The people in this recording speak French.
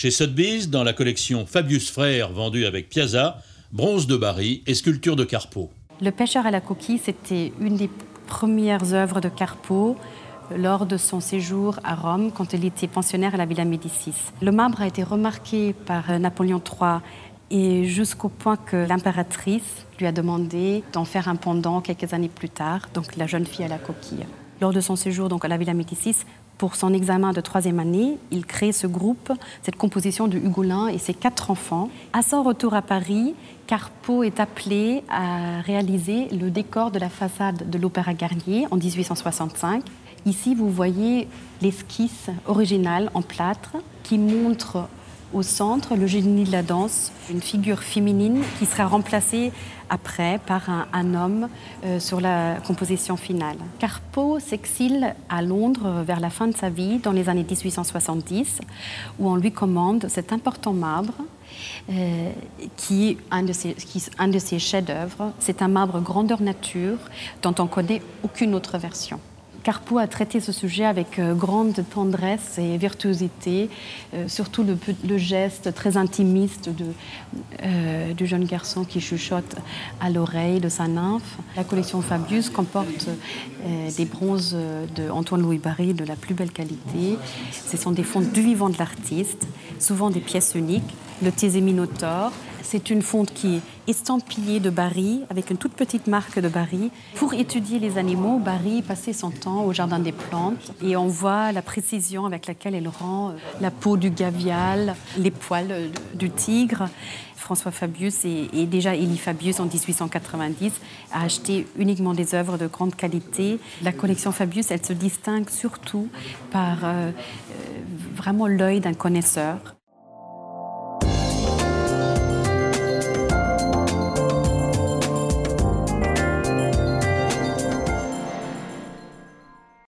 Chez Sotheby's, dans la collection Fabius Frères vendue avec Piazza, bronze de Barye et sculpture de Carpeaux. Le pêcheur à la coquille, c'était une des premières œuvres de Carpeaux lors de son séjour à Rome, quand il était pensionnaire à la Villa Médicis. Le marbre a été remarqué par Napoléon III et jusqu'au point que l'impératrice lui a demandé d'en faire un pendant quelques années plus tard, donc la jeune fille à la coquille. Lors de son séjour donc, à la Villa Médicis, pour son examen de 3e année, il crée ce groupe, cette composition de Hugolin et ses 4 enfants. À son retour à Paris, Carpeaux est appelé à réaliser le décor de la façade de l'Opéra Garnier en 1865. Ici, vous voyez l'esquisse originale en plâtre qui montre au centre le génie de la danse, une figure féminine qui sera remplacée après par un homme sur la composition finale. Carpeaux s'exile à Londres vers la fin de sa vie, dans les années 1870, où on lui commande cet important marbre qui est un de ses chefs-d'œuvre. C'est un marbre grandeur nature dont on ne connaît aucune autre version. Carpeaux a traité ce sujet avec grande tendresse et virtuosité, surtout le geste très intimiste du jeune garçon qui chuchote à l'oreille de sa nymphe. La collection Fabius comporte des bronzes d'Antoine-Louis Barye de la plus belle qualité. Ce sont des fontes du vivant de l'artiste, souvent des pièces uniques. Le Thésée Minotaure, c'est une fonte qui est estampillée de Barye, avec une toute petite marque de Barye. Pour étudier les animaux, Barye passait son temps au Jardin des Plantes et on voit la précision avec laquelle elle rend la peau du gavial, les poils du tigre. François Fabius et déjà Élie Fabius en 1890 a acheté uniquement des œuvres de grande qualité. La collection Fabius, elle se distingue surtout par vraiment l'œil d'un connaisseur.